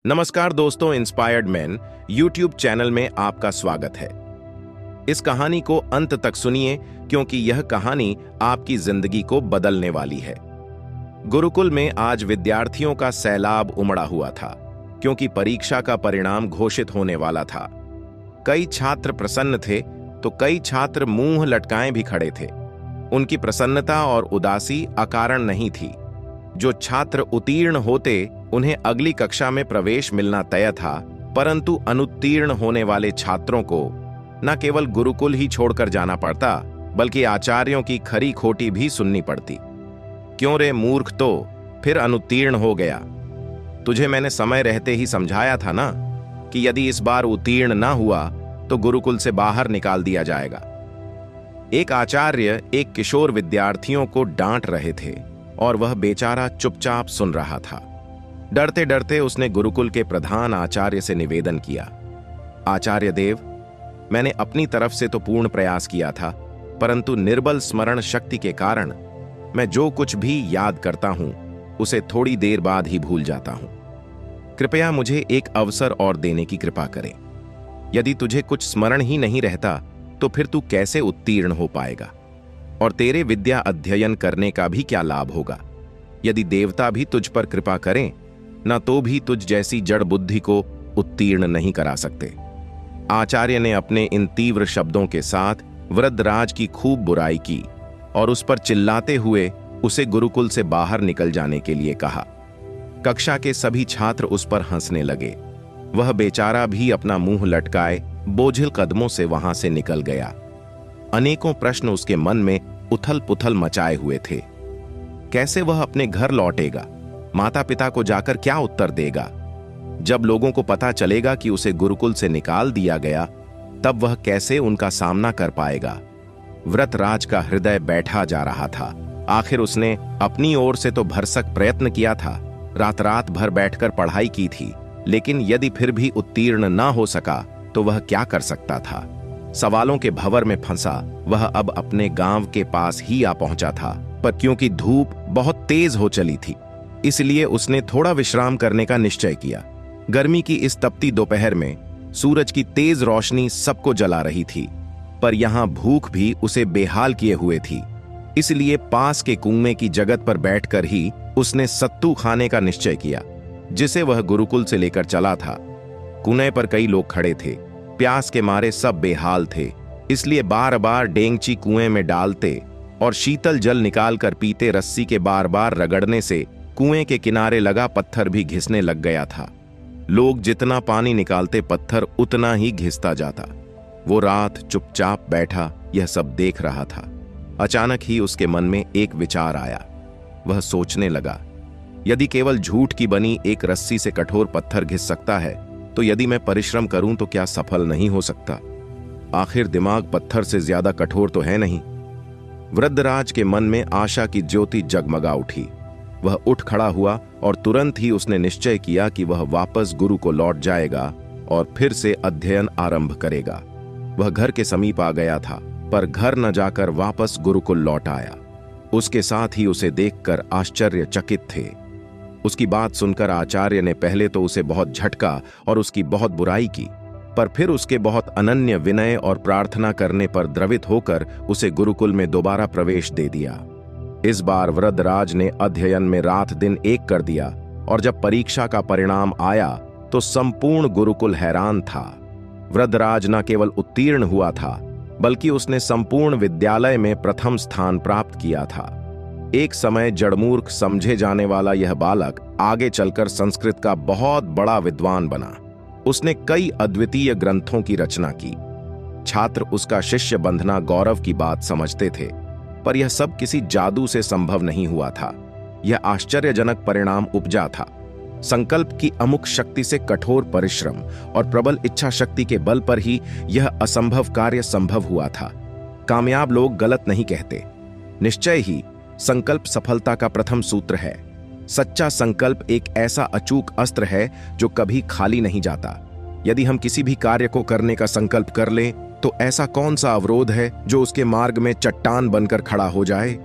नमस्कार दोस्तों, inspired man YouTube channel में आपका स्वागत है। इस कहानी को अंत तक सुनिए क्योंकि यह कहानी आपकी जिंदगी को बदलने वाली है। गुरुकुल में आज विद्यार्थियों का सैलाब उमड़ा हुआ था क्योंकि परीक्षा का परिणाम घोषित होने वाला था। कई छात्र प्रसन्न थे तो कई छात्र मुंह लटकाए भी खड़े थे। उनकी प्रसन्नता और उदासी अकारण नहीं थी। जो छात्र उत्तीर्ण होते उन्हें अगली कक्षा में प्रवेश मिलना तय था, परंतु अनुत्तीर्ण होने वाले छात्रों को न केवल गुरुकुल ही छोड़कर जाना पड़ता बल्कि आचार्यों की खरी खोटी भी सुननी पड़ती। क्यों रे मूर्ख, तो फिर अनुत्तीर्ण हो गया? तुझे मैंने समय रहते ही समझाया था ना कि यदि इस बार उत्तीर्ण ना हुआ तो गुरुकुल से बाहर निकाल दिया जाएगा। एक आचार्य एक किशोर विद्यार्थियों को डांट रहे थे और वह बेचारा चुपचाप सुन रहा था। डरते डरते उसने गुरुकुल के प्रधान आचार्य से निवेदन किया, आचार्य देव, मैंने अपनी तरफ से तो पूर्ण प्रयास किया था, परंतु निर्बल स्मरण शक्ति के कारण मैं जो कुछ भी याद करता हूं उसे थोड़ी देर बाद ही भूल जाता हूं। कृपया मुझे एक अवसर और देने की कृपा करें। यदि तुझे कुछ स्मरण ही नहीं रहता तो फिर तू कैसे उत्तीर्ण हो पाएगा? और तेरे विद्या अध्ययन करने का भी क्या लाभ होगा? यदि देवता भी तुझ पर कृपा करें न तो भी तुझ जैसी जड़ बुद्धि को उत्तीर्ण नहीं करा सकते। आचार्य ने अपने इन तीव्र शब्दों के साथ वृद्धराज की खूब बुराई की और उस पर चिल्लाते हुए उसे गुरुकुल से बाहर निकल जाने के लिए कहा। कक्षा के सभी छात्र उस पर हंसने लगे। वह बेचारा भी अपना मुंह लटकाए बोझिल कदमों से वहां से निकल गया। अनेकों प्रश्न उसके मन में उथल पुथल मचाए हुए थे। कैसे वह अपने घर लौटेगा? माता पिता को जाकर क्या उत्तर देगा? जब लोगों को पता चलेगा कि उसे गुरुकुल से निकाल दिया गया, तब वह कैसे उनका सामना कर पाएगा? वृत्रराज का हृदय बैठा जा रहा था। आखिर उसने अपनी ओर से तो भरसक प्रयत्न किया था, रात रात भर बैठकर पढ़ाई की थी, लेकिन यदि फिर भी उत्तीर्ण ना हो सका तो वह क्या कर सकता था? सवालों के भंवर में फंसा वह अब अपने गांव के पास ही आ पहुंचा था, पर क्योंकि धूप बहुत तेज हो चली थी इसलिए उसने थोड़ा विश्राम करने का निश्चय किया। गर्मी की इस तपती दोपहर में सूरज की तेज रोशनी सबको जला रही थी, पर यहां भूख भी उसे बेहाल किए हुए थी। इसलिए पास के कुएं की जगत पर बैठकर ही उसने सत्तू खाने का निश्चय किया, जिसे वह गुरुकुल से लेकर चला था। कुएं पर कई लोग खड़े थे। प्यास के मारे सब बेहाल थे, इसलिए बार बार डेंगची कुएं में डालते और शीतल जल निकालकर पीते। रस्सी के बार बार रगड़ने से कुएं के किनारे लगा पत्थर भी घिसने लग गया था। लोग जितना पानी निकालते पत्थर उतना ही घिसता जाता। वो रात चुपचाप बैठा यह सब देख रहा था। अचानक ही उसके मन में एक विचार आया। वह सोचने लगा, यदि केवल झूठ की बनी एक रस्सी से कठोर पत्थर घिस सकता है तो यदि मैं परिश्रम करूं तो क्या सफल नहीं हो सकता? आखिर दिमाग पत्थर से ज्यादा कठोर तो है नहीं। वृद्धराज के मन में आशा की ज्योति जगमगा उठी। वह उठ खड़ा हुआ और तुरंत ही उसने निश्चय किया कि वह वापस गुरु को लौट जाएगा और फिर से अध्ययन आरंभ करेगा। वह घर के समीप आ गया था, पर घर न जाकर वापस गुरुकुल लौट आया। उसके साथ ही उसे देखकर आश्चर्यचकित थे। उसकी बात सुनकर आचार्य ने पहले तो उसे बहुत झटका और उसकी बहुत बुराई की, पर फिर उसके बहुत अनन्य विनय और प्रार्थना करने पर द्रवित होकर उसे गुरुकुल में दोबारा प्रवेश दे दिया। इस बार वृद्धराज ने अध्ययन में रात दिन एक कर दिया और जब परीक्षा का परिणाम आया तो संपूर्ण गुरुकुल हैरान था। वृद्धराज न केवल उत्तीर्ण हुआ था बल्कि उसने संपूर्ण विद्यालय में प्रथम स्थान प्राप्त किया था। एक समय जड़मूर्ख समझे जाने वाला यह बालक आगे चलकर संस्कृत का बहुत बड़ा विद्वान बना। उसने कई अद्वितीय ग्रंथों की रचना की। छात्र उसका शिष्य बंधना गौरव की बात समझते थे, पर यह सब किसी जादू से संभव नहीं हुआ था। यह आश्चर्यजनक परिणाम उपजा था। संकल्प की अमुक शक्ति से कठोर परिश्रम और प्रबल इच्छा शक्ति के बल पर ही यह असंभव कार्य संभव हुआ था। कामयाब लोग गलत नहीं कहते। निश्चय ही संकल्प सफलता का प्रथम सूत्र है। सच्चा संकल्प एक ऐसा अचूक अस्त्र है जो कभी खाली नहीं जाता। यदि हम किसी भी कार्य को करने का संकल्प कर लें तो ऐसा कौन सा अवरोध है जो उसके मार्ग में चट्टान बनकर खड़ा हो जाए?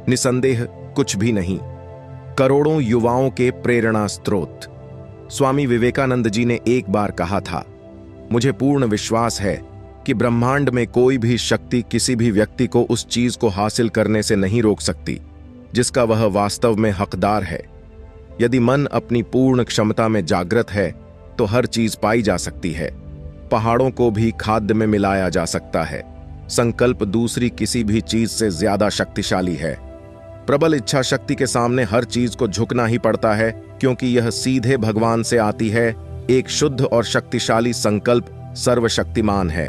निसंदेह कुछ भी नहीं। करोड़ों युवाओं के प्रेरणा स्रोत। स्वामी विवेकानंद जी ने एक बार कहा था, मुझे पूर्ण विश्वास है कि ब्रह्मांड में कोई भी शक्ति किसी भी व्यक्ति को उस चीज को हासिल करने से नहीं रोक सकती जिसका वह वास्तव में हकदार है। यदि मन अपनी पूर्ण क्षमता में जागृत है तो हर चीज पाई जा सकती है। पहाड़ों को भी खाद्य में मिलाया जा सकता है। संकल्प दूसरी किसी भी चीज से ज्यादा शक्तिशाली है। प्रबल इच्छा शक्ति के सामने हर चीज को झुकना ही पड़ता है, क्योंकि यह सीधे भगवान से आती है। एक शुद्ध और शक्तिशाली संकल्प सर्वशक्तिमान है।